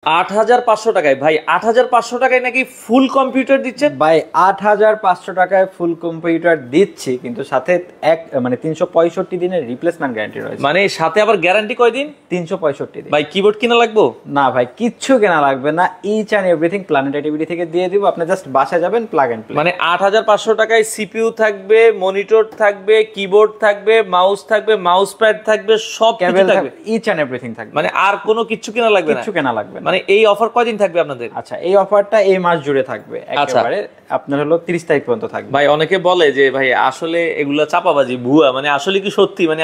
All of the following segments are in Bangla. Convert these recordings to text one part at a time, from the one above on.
৮৫০০ টাকায় ভাই, ৮৫০০ টাকায় নাকি ফুল কম্পিউটার দিচ্ছেন ভাই? ৮৫০০ টাকায় ফুল কম্পিউটার দিচ্ছি, কিন্তু সাথে মানে ৩৬৫ দিনের রিপ্লেসমেন্ট গ্যারান্টি রয়েছে। মানে সাথে আবার গ্যারান্টি কয়দিন? ৩৬৫ দিন। ভাই কিবোর্ড কিনা লাগবো? না ভাই, কিচ্ছু কেনা লাগবে না, ইচ অ্যান্ড এভরিথিং প্ল্যানেট আইটিভিটি থেকে দিয়ে দিব। আপনি জাস্ট বাসায় যাবেন, প্লাগ এন্ড প্লে। মানে ৮৫০০ টাকায় সিপিইউ থাকবে, মনিটর থাকবে, কিবোর্ড থাকবে, মাউস থাকবে, মাউস প্যাড থাকবে, সব কিছু থাকবে, ইচ অ্যান্ড এভরিথিং থাকবে। মানে আর কোনো কিছু কেনা লাগবে না? কিচ্ছু কেনা লাগবে না। মানে এই অফার কয়দিন থাকবে আপনাদের? আচ্ছা, এই অফারটা এই মাস জুড়ে থাকবে, একেবারে আপনার হলো 30 তারিখ পর্যন্ত থাকবে। ভাই অনেকে বলে যে ভাই আসলে এগুলা চাপাবাজি, ভুয়া, মানে আসলে কি সত্যি? মানে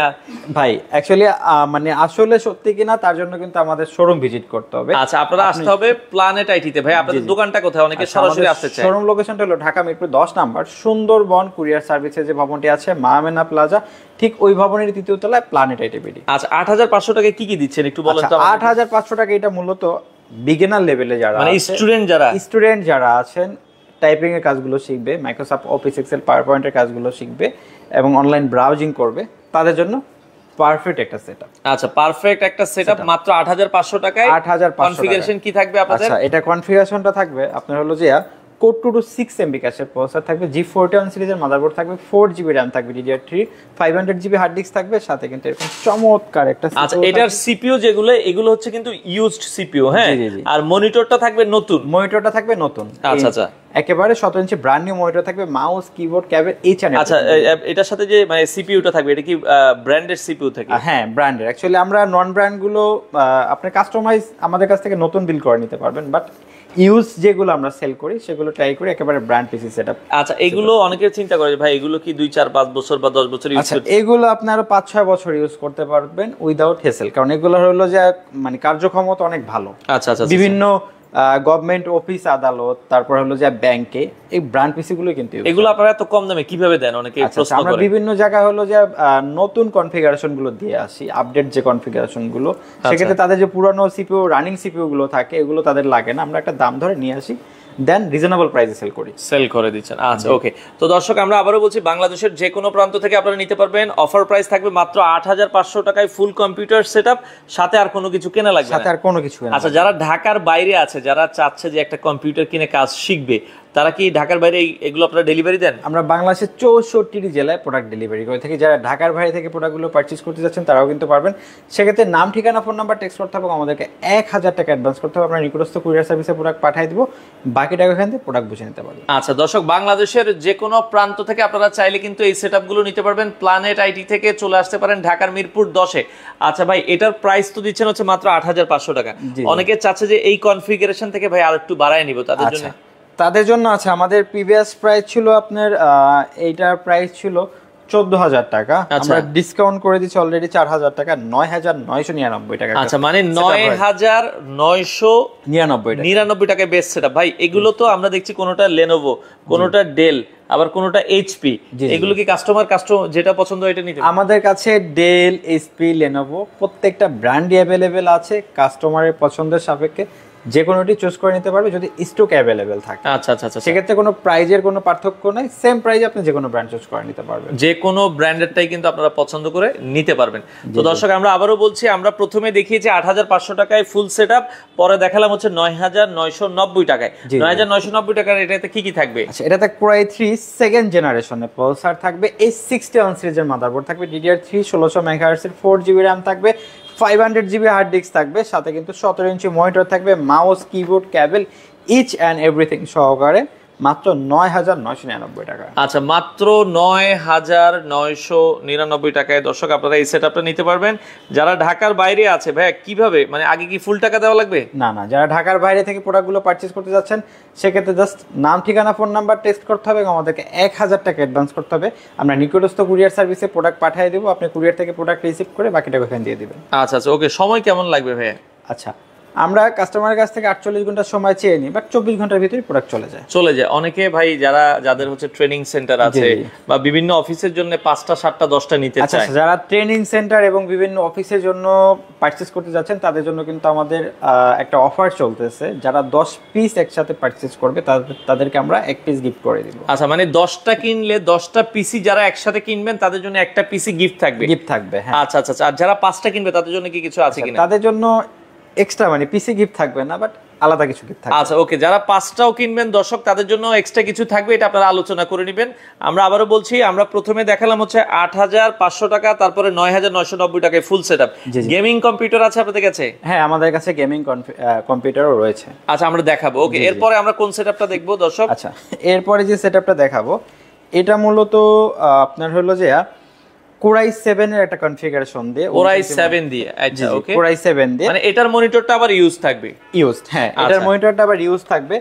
ভাই অ্যাকচুয়ালি মানে আসলে সত্যি কিনা তার জন্য কিন্তু আমাদের শোরুম ভিজিট করতে হবে। আচ্ছা, আপনারা আসতে হবে প্ল্যানেট আইটিতে। ভাই আপনাদের দোকানটা কোথায়? অনেকে সরাসরি আসতে চায়। শোরুম লোকেশনটা হলো ঢাকা মিরপুর 10 নাম্বার সুন্দরবন কুরিয়ার সার্ভিসের যে ভবনটি আছে মা আমেনা প্লাজা, ঠিক ওই ভবনের 3য় তলায় প্ল্যানেট আইটিভিটি। আচ্ছা, ৮৫০০ টাকায় কি কি দিচ্ছেন একটু বলেন তো। ৮৫০০ টাকা এটা মূলত বিগিনার লেভেলে যারা, মানে স্টুডেন্ট যারা আছেন, টাইপিং এর কাজগুলো শিখবে, মাইক্রোসফট অফিস এক্সেল পাওয়ার পয়েন্টের কাজগুলো শিখবে এবং অনলাইন ব্রাউজিং করবে, তাদের জন্য পারফেক্ট একটা সেটআপ। আচ্ছা, পারফেক্ট একটা সেটআপ মাত্র ৮৫০০ টাকায়। ৮৫০০ কনফিগারেশন কি থাকবে আপনাদের? আচ্ছা, এটা কনফিগারেশনটা থাকবে আপনার হলো যে কোর 2 to 6 MB ক্যাশের প্রসেসর থাকবে, G41 সিরিজের মাদারবোর্ড থাকবে, 4GB RAM থাকবে, DDR3 500GB হার্ড ডিস্ক থাকবে, সাথে কিন্তু এরকম চমৎকার একটা। আচ্ছা, এটার সিপিইউ যেগুলো, এগুলো হচ্ছে কিন্তু ইউজড সিপিইউ, হ্যাঁ? আর মনিটরটা থাকবে নতুন? মনিটরটা থাকবে নতুন। আচ্ছা আচ্ছা, একেবারে 17 ইঞ্চি ব্র্যান্ড নিউ মনিটর থাকবে, mouse, keyboard, cable, each and. আচ্ছা, এটার সাথে যে মানে সিপিইউটা থাকবে, এটা কি ব্র্যান্ডেড সিপিইউ থাকে? হ্যাঁ, ব্র্যান্ডের। অ্যাকচুয়ালি আমরা নন ব্র্যান্ড গুলো আপনি কাস্টমাইজ আমাদের কাছ থেকে নতুন বিল করে নিতে পারবেন, বাট ইউজ যেগুলো আমরা সেল করি সেগুলো ট্রাই করি একেবারে ব্র্যান্ড পিসি সেটআপ। আচ্ছা, এগুলো অনেকে চিন্তা করে যে ভাই এগুলো কি 2 4 5 বছর বা 10 বছর ইউজ করতে? এগুলো আপনারা 5-6 বছর ইউজ করতে পারবেন উইদাউট হেসেল, কারণ এগুলো হলো যে মানে কার্যক্ষমতা অনেক ভালো। আচ্ছা আচ্ছা, বিভিন্ন গভর্নমেন্ট অফিস, আদালত, তারপর হলো যে ব্যাংকে এই ব্র্যান্ড পিসিগুলো কিন্তু এগুলো আপনারা এত কম দামে কিভাবে দেন? অনেকে প্রশ্ন করে। আমরা বিভিন্ন জায়গায় হলো যে নতুন কনফিগারেশন গুলো দিয়ে আসি, আপডেট যে কনফিগারেশন গুলো, সেক্ষেত্রে তাদের যে পুরানো সিপিইউ, রানিং সিপিইউ গুলো থাকে, এগুলো তাদের লাগে না, আমরা একটা দাম ধরে নিয়ে আসি, দেন রিজনেবল প্রাইসে সেল করে দিচ্ছেন। আচ্ছা, ওকে। তো দর্শক, আমরা আবারও বলছি, বাংলাদেশের যে কোনো প্রান্ত থেকে আপনারা নিতে পারবেন। অফার প্রাইস থাকবে মাত্র ৮৫০০ টাকায় ফুল কম্পিউটার সেটআপ, সাথে আর কোনো কিছু কেনা লাগবে না? সাথে আর কোনো কিছু না। আচ্ছা, যারা ঢাকার বাইরে আছে, যারা চাচ্ছে যে একটা কম্পিউটার কিনে কাজ শিখবে, তারা কি ঢাকার বাইরে এগুলো আপনারা ডেলিভারি দেন? আমরা বাংলাদেশের 64টি জেলায় প্রোডাক্ট ডেলিভারি করে থাকি। যারা ঢাকার বাইরে থেকে প্রোডাক্টগুলো পারচেজ করতে যাচ্ছেন তারাও কিন্তু পারবেন। সেক্ষেত্রে নাম, ঠিকানা, ফোন নাম্বার টেক্সট করতে হবে, আমাদেরকে 1000 টাকা অ্যাডভান্স করতে হবে, আমরা নিকটস্থ কুরিয়ার সার্ভিসে প্রোডাক্ট পাঠিয়ে দিব, বাকি টাকা এখান থেকে প্রোডাক্ট বুঝে নিতে পারবেন। আচ্ছা দর্শক, বাংলাদেশের যে কোনো প্রান্ত থেকে আপনারা চাইলে কিন্তু এই সেটআপগুলো নিতে পারবেন। প্ল্যানেট আইটি থেকে চলে আসতে পারেন ঢাকার মিরপুর 10-এ। আচ্ছা ভাই, এটার প্রাইস তো দিচ্ছেন হচ্ছে মাত্র ৮৫০০ টাকা। অনেকে চাচ্ছে যে এই কনফিগারেশন থেকে ভাই আর একটু বাড়ায় নিব, তাদের জন্য আছে আমাদের প্রিভিয়াস প্রাইস ছিল আপনার এইটার প্রাইস ছিল ১৪,০০০ টাকা, আমরা ডিসকাউন্ট করে দিচ্ছি অলরেডি ৪,০০০ টাকা, ৯,৯৯৯ টাকা। আচ্ছা, মানে ৯,৯৯৯ টাকায় বেস্ট সেটআপ। ভাই এগুলো তো আমরা দেখছি কোনোটা লেনোভো, কোনোটা ডেল, আবার কোনোটা এইচপি। এগুলো কি কাস্টমার যেটা পছন্দ এটা নিতে? আমাদের কাছে ডেল, এইচপি, লেনোভো প্রত্যেকটা ব্র্যান্ডই অ্যাভেলেবেল আছে, কাস্টমারের পছন্দের সাপেক্ষে যে কোনোটি চুজ করে নিতে পারবে যদি স্টক অ্যাভেলেবেল থাকে। আচ্ছা আচ্ছা আচ্ছা, সেক্ষেত্রে কোনো প্রাইজের কোনো পার্থক্য নাই, সেম প্রাইজে আপনি যে কোনো ব্র্যান্ড চুজ করে নিতে পারবেন, যে কোনো ব্র্যান্ডেরটাই কিন্তু আপনারা পছন্দ করে নিতে পারবেন। তো দর্শক, আমরা আবারও বলছি, আমরা প্রথমে দেখিয়েছি ৮৫০০ টাকায় ফুল সেটআপ, পরে দেখালাম হচ্ছে ৯,৯৯০ টাকায়। ৯,৯৯০ টাকার এটাতে কি কি থাকবে? আচ্ছা, এটাতে Core i3 সেকেন্ড জেনারেশনের প্রসেসর থাকবে, A61 সিরিজের মাদারবোর্ড থাকবে, DDR3 1600 MHz এর 4GB RAM থাকবে, 500GB হার্ড ডিস্ক থাকবে, সাথে কিন্তু 17 ইঞ্চি মনিটর থাকবে, mouse, keyboard, cable, each and everything সহকারে মাত্র ৯,৯৯৯ টাকা। আচ্ছা, মাত্র ৯,৯৯৯ টাকায় দর্শক আপনারা এই সেটআপটা নিতে পারবেন। যারা ঢাকার বাইরে আছে, ভাই কিভাবে, মানে আগে কি ফুল টাকা দেওয়া লাগবে? না না, যারা ঢাকার বাইরে থেকে প্রোডাক্টগুলো পারচেজ করতে যাচ্ছেন সেক্ষেত্রে জাস্ট নাম, ঠিকানা, ফোন নাম্বার টেক্সট করতে হবে, আমাদেরকে ১,০০০ টাকা অ্যাডভান্স করতে হবে, আমরা নিকটস্থ কুরিয়ার সার্ভিসে প্রোডাক্ট পাঠিয়ে দেবো, আপনি কুরিয়ার থেকে প্রোডাক্ট রিসিভ করে বাকি টাকা ওখানে দিয়ে দিবেন। আচ্ছা আচ্ছা, ওকে। সময় কেমন লাগবে ভাইয়া? আচ্ছা, আমরা কাস্টমারের কাছ থেকে 48 ঘন্টা সময় চেয়ে নিই, বাট 24 ঘন্টার ভিতরে প্রোডাক্ট চলে যায়। অনেকে ভাই যাদের হচ্ছে ট্রেনিং সেন্টার আছে বা বিভিন্ন অফিসের জন্য 5টা 7টা 10টা নিতে চায়, আচ্ছা, যারা ট্রেনিং সেন্টার এবং বিভিন্ন অফিসের জন্য পারচেজ করতে যাচ্ছেন তাদের জন্য কিন্তু আমাদের একটা অফার চলতেছে, যারা 10 পিস একসাথে পারচেজ করবে তাদেরকে আমরা 1 পিস গিফট করে দিব। আচ্ছা, মানে 10টা কিনলে 10টা পিসি যারা একসাথে কিনবেন তাদের জন্য একটা পিসি গিফট থাকবে। হ্যাঁ। আচ্ছা আচ্ছা, আর যারা 5টা কিনবে তাদের জন্য কি কিছু আছে কিনা? তাদের জন্য এক্সট্রা মানে পিসি গিফট থাকবে না, বাট আলাদা কিছু গিফট থাকবে। আচ্ছা ওকে, যারা 5টাও কিনবেন দর্শক তাদের জন্য এক্সট্রা কিছু থাকবে, এটা আপনারা আলোচনা করে নেবেন। আমরা আবারও বলছি, আমরা প্রথমে দেখালাম হচ্ছে 8500 টাকা, তারপরে 9990 টাকায় ফুল সেটআপ। গেমিং কম্পিউটার আছে আপনাদের কাছে? হ্যাঁ, আমাদের কাছে গেমিং কম্পিউটারও রয়েছে। আচ্ছা আমরা দেখাবো। ওকে, এরপরে আমরা কোন সেটআপটা দেখবো দর্শক? আচ্ছা, এরপরে যে সেটআপটা দেখাবো এটা মূলত আপনার হলো যে Core i7 এর একটা কনফিগারেশন দিয়ে, Core i7 দিয়ে। আচ্ছা ওকে, Core i7 দিয়ে, মানে এটার মনিটরটা আবার ইউজ থাকবে? হ্যাঁ, এটার মনিটরটা আবার ইউজ থাকবে।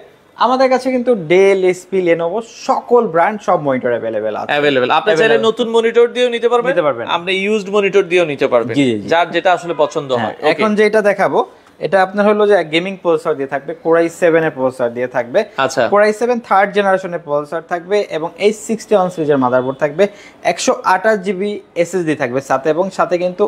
আমাদের কাছে কিন্তু ডেল, এসপি, লেনোভো সকল ব্র্যান্ড সব মনিটর अवेलेबल আছে। আপনি চাইলে নতুন মনিটর দিয়েও নিতে পারবেন, আপনি ইউজড মনিটর দিয়েও নিতে পারবেন, যার যেটা আসলে পছন্দ হয়। এখন যেটা দেখাবো এটা আপনার হলো যে গেমিং প্রসেসর দিয়ে থাকবে, Core i7 এর প্রসেসর দিয়ে থাকবে। আচ্ছা, Core i7 থার্ড জেনারেশনের প্রসেসর থাকবে এবং H61 সিরিজের মাদারবোর্ড থাকবে, 128 জিবি এসএসডি থাকবে সাথে, এবং সাথে কিন্তু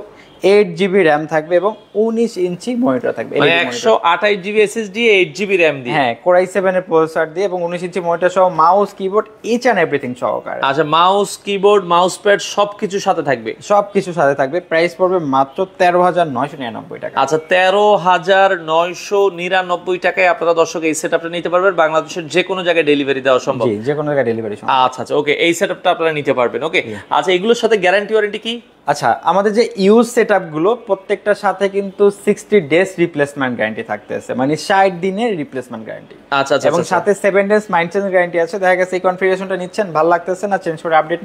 8 জিবি র্যাম থাকবে এবং 19 ইঞ্চি মনিটর থাকবে। মানে 128 জিবি এসএসডি 8 জিবি র্যাম দিয়ে, হ্যাঁ, Core i7 এর প্রসেসর দিয়ে এবং 19 ইঞ্চি মনিটর সহ mouse, keyboard, each and everything সহকারে। আচ্ছা, মাউস, কিবোর্ড, মাউস প্যাড সবকিছু সাথে থাকবে? সবকিছু সাথে থাকবে। প্রাইস পড়বে মাত্র 13999 টাকা। আচ্ছা, 13999 টাকায় আপনারা দর্শক এই সেটআপটা নিতে পারবেন। বাংলাদেশের যে কোনো জায়গায় ডেলিভারি দেওয়া সম্ভব? জি, যে কোনো জায়গায় ডেলিভারি সম্ভব। আচ্ছা আচ্ছা ওকে, এই সেটআপটা আপনারা নিতে পারবেন। ওকে, আচ্ছা এগুলোর সাথে গ্যারান্টি ওয়ারেন্টি কি? আচ্ছা, আমাদের যে ইউজ সেটআপ গুলো প্রত্যেকটার সাথে কিন্তু 60 ডেজ রিপ্লেসমেন্ট গ্যারান্টি থাকতেছে, মানে 60 দিনের রিপ্লেসমেন্ট গ্যারান্টি। আচ্ছা আচ্ছা, এবং সাথে 7 ডেজ মেইনটেনেন্স গ্যারান্টি আছে। দেখা গেছে এই কনফিগারেশনটা নিচ্ছেন, ভালো লাগতেছে না, চেঞ্জ করে আপডেট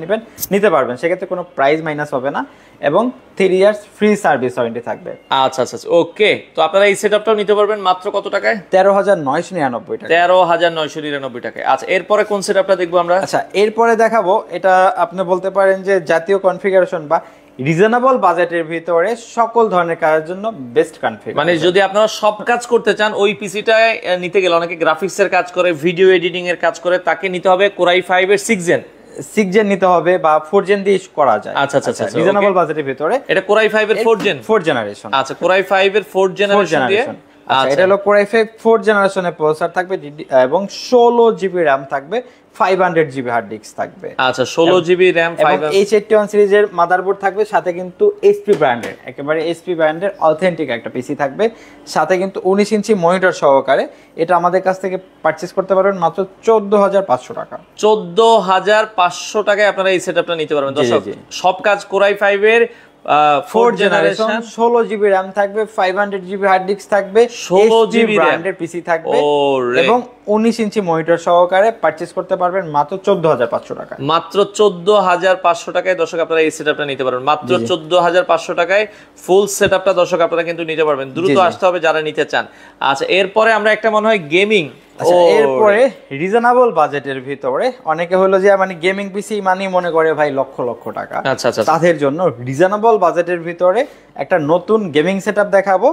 নিতে পারবেন, সেক্ষেত্রে কোনো প্রাইস মাইনাস হবে না এবং 3 ইয়ার্স ফ্রি সার্ভিস ওয়ারেন্টি থাকবে। আচ্ছা আচ্ছা ওকে, তো আপনারা এই সেটআপটাও নিতে পারবেন মাত্র কত টাকায়? 13999 টাকা। 13999 টাকায়। আচ্ছা, এরপরে কোন সেটআপটা দেখবো আমরা? আচ্ছা, এরপরে দেখাবো এটা আপনি বলতে পারেন যে জাতীয় কনফিগারেশন বা রিজনেবল বাজেটের ভিতরে সকল ধরনের কাজের জন্য বেস্ট কনফিগারেশন। মানে যদি আপনারা সব কাজ করতে চান, ওই পিসিটায় নিতে গেলে অনেকে গ্রাফিক্স এর কাজ করে, ভিডিও এডিটিং এর কাজ করে, তাকে নিতে হবে Core i5 এর 6 জেন নিতে হবে, বা 4 জেন দিয়ে করা যায়। আচ্ছা আচ্ছা, রিজনেবল বাজেটের ভিতরে এটা Core i5 এর 4 জেনারেশন। আচ্ছা, Core i5 এর 4 জেনারেশন দিয়ে। আচ্ছা, এটা হলো Core i5 4 জেনারেশনের প্রসেসর থাকবে এবং 16 জিবি র্যাম থাকবে, 500 জিবি হার্ড ডিস্ক থাকবে। আচ্ছা, 16 জিবি র্যাম, এবং H81 সিরিজের মাদারবোর্ড থাকবে, সাথে কিন্তু এইচপি ব্র্যান্ডের, একেবারে এইচপি ব্র্যান্ডের অথেন্টিক একটা পিসি থাকবে, সাথে কিন্তু 19 ইঞ্চি মনিটর সহকারে। এটা আমাদের কাছ থেকে পারচেজ করতে পারবেন মাত্র 14500 টাকা। 14500 টাকায় আপনারা এই সেটআপটা নিতে পারবেন দর্শক। সব কাজ Core i5 এর 4 জেনারেশন, 16 জিবি র্যাম থাকবে, 500 জিবি হার্ড ডিস্ক থাকবে, 16 জিবি ব্র্যান্ডের পিসি থাকবে এবং 19 ইঞ্চি মনিটর সহকারে পারচেজ করতে পারবেন মাত্র 14500 টাকা। মাত্র 14500 টাকায় দর্শক আপনারা এই সেটআপটা নিতে পারবেন। মাত্র 14500 টাকায় ফুল সেটআপটা দর্শক আপনারা কিন্তু নিতে পারবেন। দ্রুত আসতে হবে যারা নিতে চান। আচ্ছা, এরপরে আমরা একটা মনে হয় গেমিং, আচ্ছা এরপরে রিজনেবল বাজেটের ভিতরে অনেকে হলো যে মানে গেমিং পিসি মানে মনে করে ভাই লক্ষ লক্ষ টাকা। আচ্ছা আচ্ছা, তাদের জন্য রিজনেবল বাজেটের ভিতরে একটা নতুন গেমিং সেটআপ দেখাবো,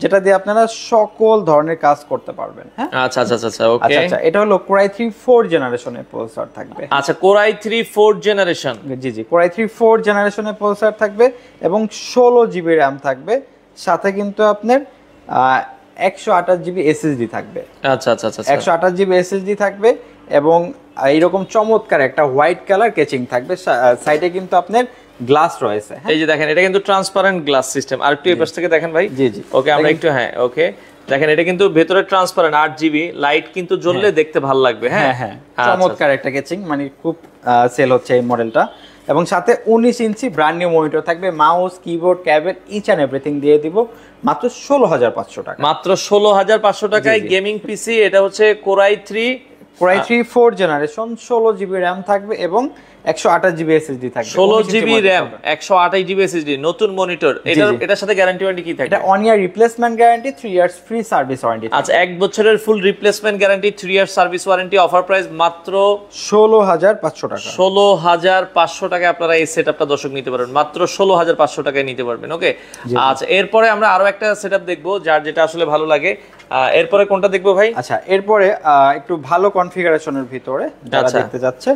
যেটা দিয়ে আপনারা সকল ধরনের কাজ করতে পারবেন। হ্যাঁ, আচ্ছা আচ্ছা আচ্ছা ওকে। আচ্ছা, এটা হলো Core i3 4 জেনারেশনের প্রসেসর থাকবে। আচ্ছা, Core i3 4 জেনারেশন, জি Core i3 4 জেনারেশনের প্রসেসর থাকবে এবং 16 জিবি র্যাম থাকবে, সাথে কিন্তু আপনার 128 জিবি এসএসডি থাকবে। আচ্ছা আচ্ছা আচ্ছা, 128 জিবি এসএসডি থাকবে এবং এইরকম চমৎকার একটা হোয়াইট কালার কেচিং থাকবে, সাইডে কিন্তু আপনার গ্লাস রয়েছে। এই যে দেখেন, এটা কিন্তু ট্রান্সপারেন্ট গ্লাস সিস্টেম। আর একটু এই পাশ থেকে দেখেন ভাই। জি ওকে, আমরা একটু, হ্যাঁ ওকে, দেখেন এটা কিন্তু ভেতরে ট্রান্সপারেন্ট, 8 জিবি লাইট কিন্তু জ্বললে দেখতে ভালো লাগবে। হ্যাঁ হ্যাঁ, চমৎকার একটা কেচিং, মানে খুব সেল হচ্ছে এই মডেলটা। এবং সাথে 19 ইঞ্চি ব্র্যান্ড নিউ মনিটর থাকবে, mouse, keyboard, cabinet, each and everything দিয়ে দিব মাত্র 16500 টাকা। মাত্র 16500 টাকায় গেমিং পিসি। এটা হচ্ছে Core i3 4 generation, 16 GB RAM থাকবে এবং 128 জিবি এসএসডি থাকবে। 16 জিবি র্যাম, 128 জিবি এসএসডি, নতুন মনিটর। এটার সাথে গ্যারান্টি ওয়ারেন্টি কি থাকে? এটা 1 ইয়ার replacement guarantee, 3 years free service warranty. আচ্ছা, 1 বছরের ফুল replacement guarantee, 3 year service warranty. Offer price মাত্র 16500 টাকা। 16500 টাকায় আপনারা এই সেটআপটা দর্শক নিতে পারবেন, মাত্র 16500 টাকায় নিতে পারবেন। ওকে, আচ্ছা এরপরে আমরা আরো একটা সেটআপ দেখবো, যার যেটা আসলে ভালো লাগে। এরপরে কোনটা দেখবো ভাই? আচ্ছা, এরপরে একটু ভালো কনফিগারেশনের ভিতরে যারা দেখতে যাচ্ছে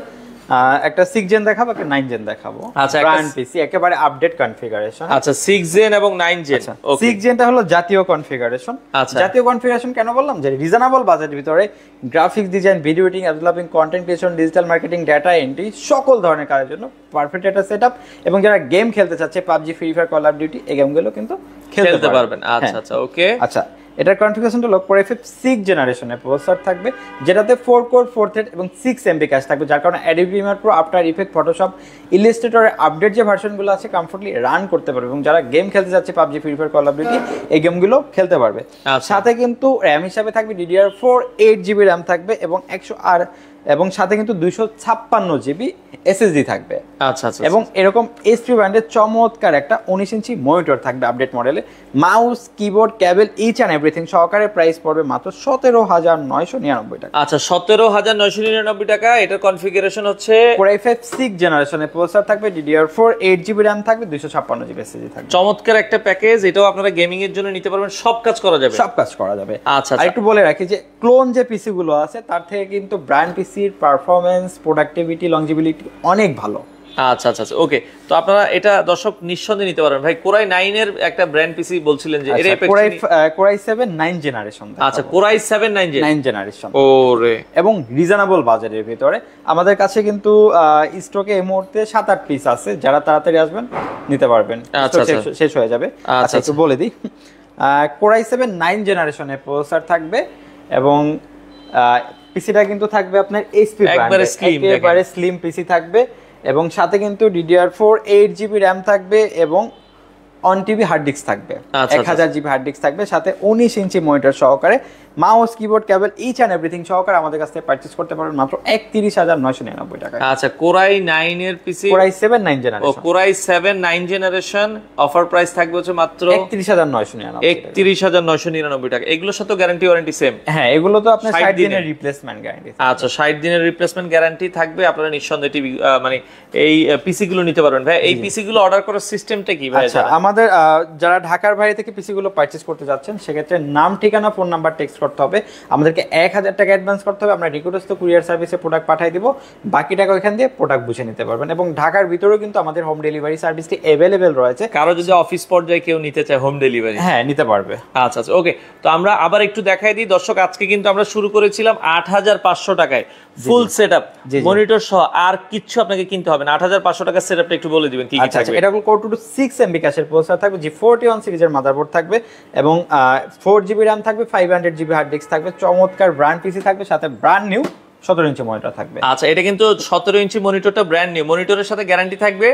একটা 6 জেন দেখাবো, একটা 9 জেন দেখাবো। আচ্ছা, ব্র্যান্ড পিসি একেবারে আপডেট কনফিগারেশন। আচ্ছা 6 জেন এবং 9 জেন। ওকে 6 জেনটা হলো জাতীয় কনফিগারেশন। আচ্ছা জাতীয় কনফিগারেশন কেন বললাম, যে রিজনেবল বাজেটের ভিতরে graphics design, video editing, developing, content creation, digital marketing, data entry সকল ধরনের কাজের জন্য পারফেক্ট একটা সেটআপ। এবং যারা গেম খেলতে চাচ্ছে PUBG, free fire, call of duty, এই গেমগুলো কিন্তু খেলতে পারবেন। আচ্ছা আচ্ছা ওকে। আচ্ছা এটার কনফিগারেশনটা হলো Core i5 6 জেনারেশনের প্রসেসর থাকবে, যেটাতে 4 কোর 4 থ্রেড এবং 6 এমবি ক্যাশ থাকবে, যার কারণে Adobe Premiere Pro, after effect, Photoshop, ইলাস্ট্রেটরের আপডেট যে ভার্সনগুলো আছে কমফোর্টলি রান করতে পারবে। এবং যারা গেম খেলতে যাচ্ছে PUBG, free fire, call of duty, এই গেমগুলো খেলতে পারবে। সাথে কিন্তু র্যাম হিসাবে থাকবে DDR4 8GB র্যাম থাকবে এবং সাথে কিন্তু 256GB SSD থাকবে। আচ্ছা আচ্ছা। এবং এরকম HP ব্র্যান্ডের চমৎকার একটা 19 ইঞ্চি মনিটর থাকবে আপডেট মডেলে। Mouse, keyboard, cable, each and everything সহকারে প্রাইস পড়বে মাত্র 17,999 টাকা। আচ্ছা 17,999 টাকা। এটার কনফিগারেশন হচ্ছে Core i5 6 জেনারেশনের প্রসেসর থাকবে, DDR4 8GB র্যাম থাকবে, 256GB SSD থাকবে। চমৎকার একটা প্যাকেজ। এটাও আপনারা গেমিং এর জন্য নিতে পারবেন, সব কাজ করা যাবে। সব কাজ করা যাবে। আচ্ছা আর একটু বলে রাখি যে ক্লোন যে পিসি গুলো আছে তার থেকে কিন্তু ব্র্যান্ড পিসির পারফরম্যান্স, প্রোডাক্টিভিটি, লংজিবিলিটি অনেক ভালো। আচ্ছা আচ্ছা আচ্ছা ওকে। তো আপনারা এটা দর্শক নিঃসন্দেহে নিতে পারবেন। ভাই Core i9 এর একটা ব্র্যান্ড পিসি বলছিলেন যে এর Core i7 9 জেনারেশন। আচ্ছা Core i7 9 জেনারেশন ওরে, এবং রিজনেবল বাজারের ভিতরে আমাদের কাছে কিন্তু স্টকে এই মুহূর্তে 7-8 পিস আছে, যারা তাড়াতাড়ি আসবেন নিতে পারবেন, শেষ হয়ে যাবে। আচ্ছা একটু বলে দিই, Core i7 9 জেনারেশনের প্রসেসর থাকবে এবং পিসিটা কিন্তু থাকবে আপনার এইচপি ব্র্যান্ডের, একেবারে স্লিম পিসি থাকবে। এবং সাথে কিন্তু DDR4 8GB র্যাম থাকবে এবং 1TB হার্ড ডিস্ক থাকবে, 1000GB হার্ড ডিস্ক থাকবে, সাথে 19 ইঞ্চি মনিটর সহকারে, mouse, keyboard, cable, each and everything সহকারে আমাদের কাছ থেকে পারচেজ করতে পারবেন মাত্র 31,999 টাকা। আচ্ছা Core i9 এর পিসি, Core i7 9 generation, Core i7 9 generation offer price থাকবে হচ্ছে মাত্র 31,999 টাকা। এগুলোর সাথে গ্যারান্টি ওয়ারেন্টি সেম? হ্যাঁ, এগুলো তো আপনার 60 দিনের রিপ্লেসমেন্ট গ্যারান্টি। আচ্ছা 60 দিনের রিপ্লেসমেন্ট গ্যারান্টি থাকবে। আপনারা নিঃসন্দেহে টিভি মানে এই পিসি গুলো নিতে পারবেন। ভাই এই পিসি গুলো অর্ডার করার সিস্টেমটা কি ভাই? আচ্ছা আমাদের যারা ঢাকার বাইরে থেকে পিসি গুলো পারচেজ করতে যাচ্ছেন সেক্ষেত্রে নাম, ঠিকানা, ফোন নাম্বার টেক্সট করতে হবে, আমাদেরকে 1000 টাকা অ্যাডভান্স করতে হবে, আমরা নিকটস্থ কুরিয়ার সার্ভিসে প্রোডাক্ট পাঠিয়ে দিব, বাকি টাকা ওইখান দিয়ে প্রোডাক্ট বুঝে নিতে পারবেন। এবং ঢাকার ভিতরেও কিন্তু আমাদের হোম ডেলিভারি সার্ভিসটি অ্যাভেলেবেল রয়েছে। কারো যদি অফিস পর্যায়ে কেউ নিতে চায় হোম ডেলিভারি, হ্যাঁ নিতে পারবে। আচ্ছা আচ্ছা ওকে। তো আমরা আবার একটু দেখাই দিই দর্শক, আজকে কিন্তু আমরা শুরু করেছিলাম 8,500 টাকায় ফুল সেটআপ মনিটর সহ, আর কিছু আপনাকে কিনতে হবে না। 8,500 টাকার সেটআপটা একটু বলে দিবেন কি কি থাকবে? এটা Core i2 6MB ক্যাশের প্রসেসর থাকবে, G41 সিরিজের মাদারবোর্ড থাকবে এবং 4GB র্যাম থাকবে, 500GB হার্ড ডিস্ক থাকবে, চমৎকার ব্র্যান্ড পিসি থাকবে, সাথে ব্র্যান্ড নিউ 17 ইঞ্চি মনিটর থাকবে। আচ্ছা এটা কিন্তু 17 ইঞ্চি মনিটরটা ব্র্যান্ড নিউ, মনিটরের সাথে গ্যারান্টি থাকবে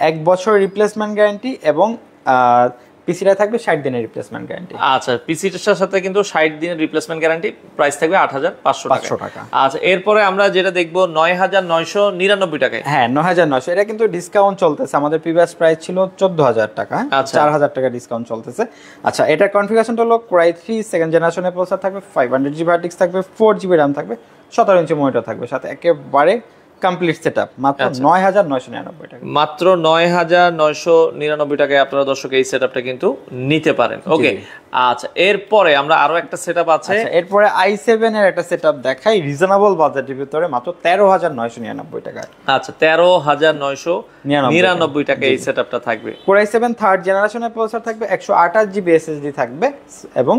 1 বছর রিপ্লেসমেন্ট গ্যারান্টি এবং পিসিটা থাকবে 60 দিনের রিপ্লেসমেন্ট গ্যারান্টি। আচ্ছা পিসিটার সাথে কিন্তু 60 দিনের রিপ্লেসমেন্ট গ্যারান্টি, প্রাইস থাকবে 8,500 টাকা। আচ্ছা এরপরে আমরা যেটা দেখবো 9,999 টাকায়। হ্যাঁ 9,900, এটা কিন্তু ডিসকাউন্ট চলতেছে, আমাদের প্রিভিয়াস প্রাইস ছিল 14,000 টাকা, 4,000 টাকা ডিসকাউন্ট চলতেছে। আচ্ছা এটার কনফিগারেশনটা হলো Core i3 সেকেন্ড জেনারেশনের প্রসেসর থাকবে, 500GB হার্ড ডিস্ক থাকবে, 4GB র্যাম থাকবে, 17 ইঞ্চি মনিটর থাকবে, সাথে একেবারে কমপ্লিট সেটআপ, মাত্র 9,999 টাকা। মাত্র 9,999 টাকায় আপনারা দর্শক এই সেটআপটা কিন্তু নিতে পারেন। ওকে আচ্ছা এরপরে আমরা আরো একটা সেটআপ আছে, এরপরে i7 এর একটা সেটআপ দেখাই রিজনেবল বাজেটের ভিতরে মাত্র 13,999 টাকা। আচ্ছা 13,999 টাকা এই সেটআপটা থাকবে। Core i7 থার্ড জেনারেশনের প্রসেসর থাকবে, 128GB SSD থাকবে এবং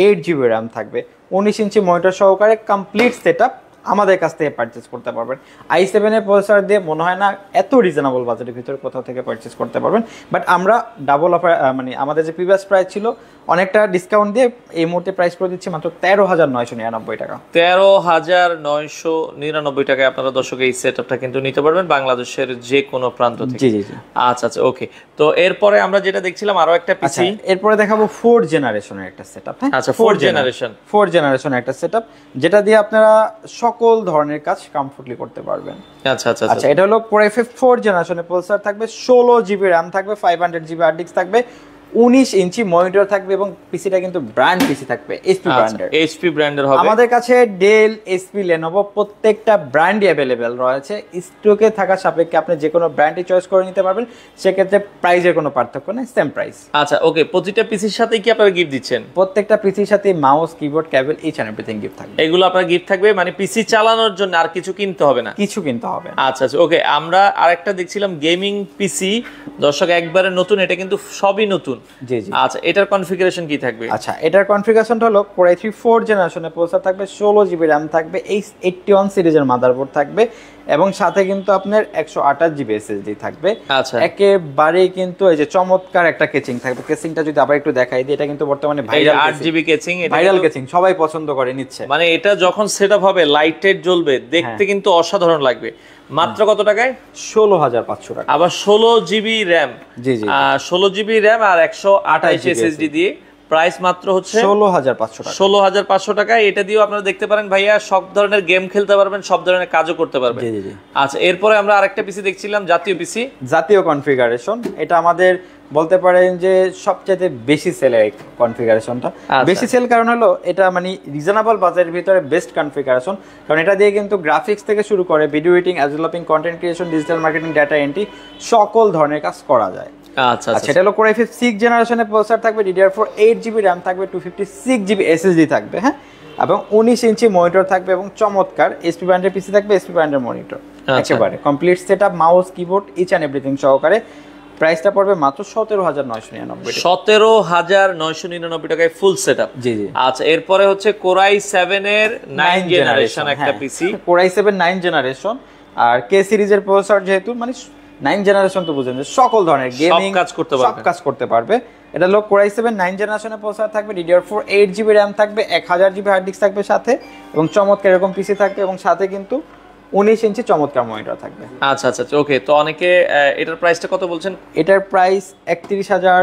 8GB র্যাম থাকবে, 19 ইঞ্চি মনিটর সহকারে কমপ্লিট সেটআপ আমাদের কাছ থেকে পারচেজ করতে পারবেন। i7 এর প্রসেসর দিয়ে মনে হয় না এত রিজনেবল বাজেটের ভিতরে কোথাও থেকে পারচেজ করতে পারবেন, বাট আমরা ডাবল অফার মানে আমাদের যে প্রিভিয়াস প্রাইস ছিল অনেকটা ডিসকাউন্ট দিয়ে এই মুহূর্তে প্রাইস করে দিচ্ছি মাত্র 13,999 টাকা। 13,999 টাকায় আপনারা দর্শক এই সেটআপটা কিন্তু নিতে পারবেন বাংলাদেশের যে কোনো প্রান্ত থেকে। জি জি জি। আচ্ছা আচ্ছা ওকে। তো এরপরে আমরা যেটা দেখছিলাম আরো একটা পিসি, এরপরে দেখাবো 4 জেনারেশনের একটা সেটআপ। হ্যাঁ আচ্ছা 4 জেনারেশনের একটা সেটআপ যেটা দিয়ে আপনারা সকল ধরনের কাজ কমফোর্টলি করতে পারবেন। আচ্ছা আচ্ছা আচ্ছা এটা হলো Core i5 4 জেনারেশনের প্রসেসর থাকবে, 16GB র্যাম থাকবে, 500GB হার্ড ডিস্ক থাকবে, 19 ইঞ্চি মনিটর থাকবে এবং পিসিটা কিন্তু ব্র্যান্ড পিসি থাকবে এইচপি ব্র্যান্ডের। এইচপি ব্র্যান্ডের হবে। আমাদের কাছে ডেল, এইচপি, লেনোভো প্রত্যেকটা ব্র্যান্ডই অ্যাভেলেবেল রয়েছে। স্টকে থাকা সাপেক্ষে আপনি যে কোনো ব্র্যান্ডই চয়েস করে নিতে পারবেন, সেক্ষেত্রে প্রাইসের কোনো পার্থক্য নেই, সেম প্রাইস। আচ্ছা ওকে, প্রতিটা পিসির সাথে কি আপনারা গিফট দিচ্ছেন? প্রত্যেকটা পিসির সাথে mouse, keyboard, cable, each and everything gift থাকবে। এগুলো আপনার গিফট থাকবে, মানে পিসি চালানোর জন্য আর কিছু কিনতে হবে না? কিছু কিনতে হবে না। আচ্ছা আচ্ছা ওকে। আমরা আরেকটা দেখছিলাম গেমিং পিসি, দর্শক একবারে নতুন, এটা কিন্তু সবই নতুন। জি জি। আচ্ছা এটার কনফিগারেশন কি থাকবে? আচ্ছা এটার কনফিগারেশনটা হলো Core i3 4 জেনারেশনের প্রসেসর থাকবে, 16 জিবি র্যাম থাকবে, H81 সিরিজের মাদারবোর্ড থাকবে এবং সাথে কিন্তু আপনার 128 জিবি এসএসডি থাকবে। আচ্ছা একেবারেই কিন্তু এই যে চমৎকার একটা কেচিং থাকবে। কেচিংটা যদি আবার একটু দেখাই দিই, এটা কিন্তু বর্তমানে ভাইরাল 8 জিবি কেচিং, ভাইরাল কেচিং, সবাই পছন্দ করে নিচ্ছে। মানে এটা যখন সেটআপ হবে লাইটেড জ্বলবে, দেখতে কিন্তু অসাধারণ লাগবে। মাত্র কত টাকায়? 16,500 টাকা। আবার 16 জিবি র্যাম। জি জি। 16 জিবি র্যাম আর 128 এসএসডি দিয়ে প্রাইস মাত্র হচ্ছে 16,500 টাকা। 16,500 টাকা। এটা দিয়েও আপনারা দেখতে পারেন ভাইয়া, সব ধরনের গেম খেলতে পারবেন, সব ধরনের কাজও করতে পারবেন। জি জি জি। আচ্ছা এরপরে আমরা আরেকটা পিসি দেখছিলাম, জাতীয় পিসি। জাতীয় কনফিগারেশন, এটা আমাদের বলতে পারেন যে সবচেয়ে বেশি সেলের কনফিগারেশনটা। বেশি সেল কারণ হলো এটা মানে রিজনেবল বাজেটের ভিতরে বেস্ট কনফিগারেশন, কারণ এটা দিয়ে কিন্তু গ্রাফিক্স থেকে শুরু করে video editing, developing, content creation, digital marketing, data entry সকল ধরনের কাজ করা যায়। আচ্ছা আচ্ছা এটা হলো Core i5 6 জেনারেশনের প্রসেসর থাকবে, DDR4 8 জিবি র্যাম থাকবে, 256 জিবি এসএসডি থাকবে, হ্যাঁ, এবং 19 ইঞ্চি মনিটর থাকবে এবং চমৎকার এইচপি ব্র্যান্ডের পিসি থাকবে, এইচপি ব্র্যান্ডের মনিটর, একেবারে complete setup, mouse, keyboard, each and everything সহকারে। প্রাইসটা পড়বে মাত্র 17,999 টাকা। 17,999 টাকায় ফুল সেটআপ। জি জি। আচ্ছা এরপরে হচ্ছে Core i7 এর 9 জেনারেশন একটা পিসি। Core i7 9 জেনারেশন, আর কে সিরিজের প্রসেসর যেহেতু মানে 9 জেনারেশন তো বুঝেন যে সকল ধরনের গেমিং সব কাজ করতে পারবে। এটা হলো Core i7 9 জেনারেশনের প্রসেসর থাকবে, DDR4 8 জিবি র্যাম থাকবে, 1000 জিবি হার্ড ডিস্ক থাকবে সাথে, এবং চমৎকার এরকম পিসি থাকবে এবং সাথে কিন্তু 19 ইঞ্চি চমৎকার মনিটর থাকবে। আচ্ছা আচ্ছা ওকে। তো অনেকে এটার প্রাইসটা কত বলছেন? এটার প্রাইস 31,000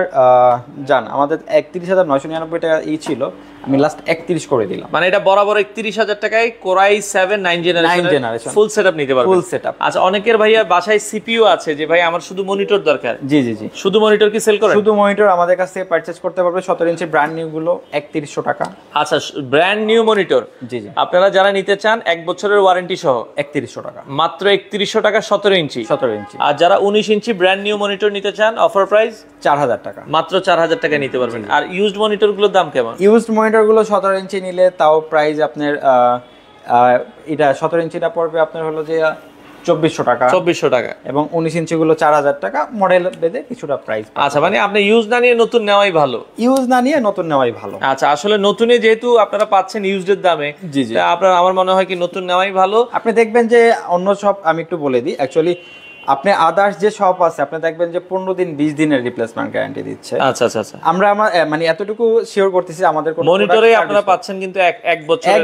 জান, আমাদের 31,999 টাকা ছিল, আমি লাস্ট 31 করে দিলাম। মানে এটা বরাবর 31,000 টাকায় Core i7 9 generation full setup নিতে পারবেন। Full setup. আচ্ছা অনেকের ভাইয়া বাসায় সিপিইউ আছে, যে ভাই আমার শুধু মনিটর দরকার। জি জি জি। শুধু মনিটর কি সেল করেন? শুধু মনিটর আমাদের কাছ থেকে পারচেজ করতে পারবে 17 ইঞ্চি ব্র্যান্ড নিউ গুলো 3100 টাকা। আচ্ছা ব্র্যান্ড নিউ মনিটর, জি জি, আপনারা যারা নিতে চান 1 বছরের ওয়ারেন্টি সহ 3100 টাকা, মাত্র 3100 টাকা 17 ইঞ্চি। 17 ইঞ্চি। আর যারা 19 ইঞ্চি ব্র্যান্ড নিউ মনিটর নিতে চান অফার প্রাইস 4000 টাকা, মাত্র 4000 টাকা নিতে পারবেন। আর ইউজড মনিটর গুলোর দাম কেমন? ইউজড মনিটর গুলো 17 ইঞ্চি নিলে তাও প্রাইস আপনার এটা 17 ইঞ্চিটা পড়বে আপনার হলো যে 2400 টাকা, 2400 টাকা, এবং 19 ইঞ্চি গুলো 4000 টাকা, মডেল বেঁধে কিছুটা প্রাইস। আচ্ছা মানে আপনি ইউজ না নিয়ে নতুন নেওয়াই ভালো। ইউজ না নিয়ে নতুন নেওয়াই ভালো। আচ্ছা আসলে নতুনে যেহেতু আপনারা পাচ্ছেন ইউজড এর দামে, জি জি, আপনার আমার মনে হয় কি নতুন নেওয়াই ভালো। আপনি দেখবেন যে অন্য সব, আমি একটু বলে দিই, অ্যাকচুয়ালি আপনি আদার্স যে শপ আছে আপনি দেখবেন যে 15 দিন 20 দিনের রিপ্লেসমেন্ট গ্যারান্টি দিচ্ছে। আচ্ছা আচ্ছা আচ্ছা, আমরা মানে এতটুকু শিওর করতেছি আমাদের কোন মনিটরে আপনারা পাচ্ছেন কিন্তু এক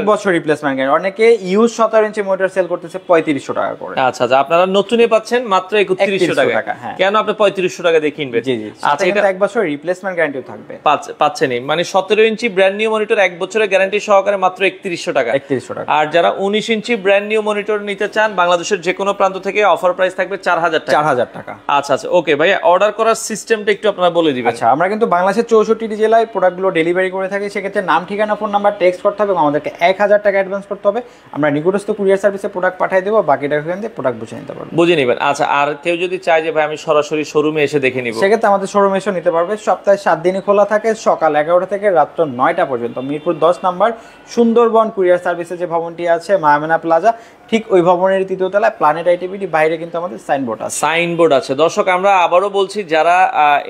বছর রিপ্লেসমেন্ট গ্যারান্টি। অনেকে ইউজ 17 ইঞ্চি মনিটর সেল করতেছে 3500 টাকা করে। আচ্ছা আচ্ছা, আপনারা নতুনে পাচ্ছেন মাত্র 3100 টাকা। কেন আপনি 3500 টাকা দিয়ে কিনবেন? জি জি, আচ্ছা এটা এক বছর রিপ্লেসমেন্ট গ্যারান্টিও থাকবে, পাচ্ছেনই। মানে 17 ইঞ্চি ব্র্যান্ড নিউ মনিটর 1 বছরের গ্যারান্টি সহকারে মাত্র 3100 টাকা। 3100 টাকা। আর যারা 19 ইঞ্চি ব্র্যান্ড নিউ মনিটর নিতে চান বাংলাদেশের যে কোনো প্রান্ত থেকে অফার প্রাইস থাকবে 4000 টাকা। 4000 টাকা। আচ্ছা আচ্ছা ওকে ভাই, অর্ডার করার সিস্টেমটা একটু আপনারা বলে দিবেন। আচ্ছা আমরা কিন্তু বাংলাদেশের 64টি জেলায় প্রোডাক্টগুলো ডেলিভারি করে থাকি। সেক্ষেত্রে নাম, ঠিকানা, ফোন নাম্বার টেক্সট করতে হবে এবং আমাদেরকে 1000 টাকা অ্যাডভান্স করতে হবে। আমরা নিকটস্থ কুরিয়ার সার্ভিসে প্রোডাক্ট পাঠিয়ে দেবো, বাকি টাকা এখান থেকে প্রোডাক্ট বুঝে নিতে পারবেন, বুঝে নেবেন। আচ্ছা আর কেউ যদি চায় যে ভাই আমি সরাসরি শোরুমে এসে দেখে নিব, সেক্ষেত্রে আমাদের শোরুমে এসে নিতে পারবে। সপ্তাহে 7 দিনই খোলা থাকে, সকাল 11টা থেকে রাত্র 9টা পর্যন্ত। মিরপুর 10 নম্বর সুন্দরবন কুরিয়ার সার্ভিসে যে ভবনটি আছে মায়ামেনা প্লাজা, ঠিক ওই ভবনের 3য় তলায় প্ল্যানেট আইটিভিটি বাইরে কিন্তু আমাদের সাইনবোর্ড আছে। দর্শক আমরা আবারও বলছি, যারা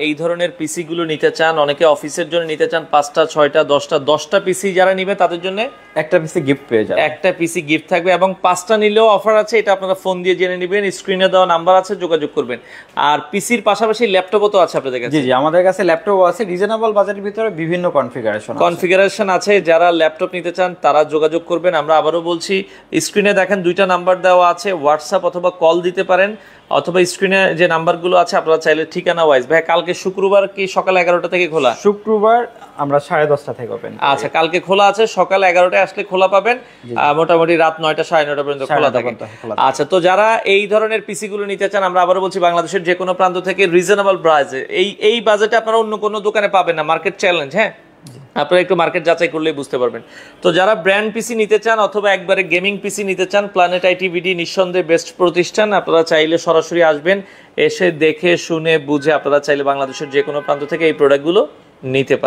এই ধরনের পিসি গুলো নিতে চান, অনেকে অফিসের জন্য নিতে চান 5টা 6টা 10টা পিসি যারা নিবে তাদের জন্য একটা পিসি গিফট পেয়ে যাবে, একটা পিসি গিফট থাকবে, এবং 5টা নিলেও অফার আছে। এটা আপনারা ফোন দিয়ে জেনে নেবেন, স্ক্রিনে দেওয়া নাম্বার আছে, যোগাযোগ করবেন। আর পিসির পাশাপাশি ল্যাপটপও তো আছে আপনাদের কাছে? জি জি, আমাদের কাছে ল্যাপটপও আছে, রিজনেবল বাজেটের ভিতরে বিভিন্ন কনফিগারেশন আছে। যারা ল্যাপটপ নিতে চান তারা যোগাযোগ করবেন। আমরা আবারও বলছি, স্ক্রিনে দেখেন দুইটা নাম্বার দেওয়া আছে, হোয়াটসঅ্যাপ অথবা কল দিতে পারেন, অথবা স্ক্রিনে যে নাম্বারগুলো আছে আপনারা চাইলে ঠিকানা ওয়াইজ। ভাই কালকে শুক্রবার কি সকাল 11টা থেকে খোলা? শুক্রবার আমরা 10:30 থেকে ওপেন। আচ্ছা, কালকে খোলা আছে, সকাল 11টায় আসলে খোলা পাবেন, মোটামুটি রাত 9টা 9:30 পর্যন্ত খোলা থাকে। আচ্ছা, তো যারা এই ধরনের পিসি গুলো নিতে চান, আমরা আবারও বলছি বাংলাদেশের যে কোনো প্রান্ত থেকে রিজনেবল প্রাইসে, এই বাজেটে আপনারা অন্য কোনো দোকানে পাবেন না, মার্কেট চ্যালেঞ্জ। হ্যাঁ, আপনারা একটু মার্কেট যাচাই করলেই বুঝতে পারবেন। তো যারা ব্র্যান্ড পিসি নিতে চান অথবা একবারে গেমিং পিসি নিতে চান, প্ল্যানেট আইটি ভিডি নিঃসন্দেহে বেস্ট প্রতিষ্ঠান। আপনারা চাইলে সরাসরি আসবেন, এসে দেখে শুনে বুঝে আপনারা চাইলে বাংলাদেশের যে কোনো প্রান্ত থেকে এই প্রোডাক্টগুলো নিতে পারেন।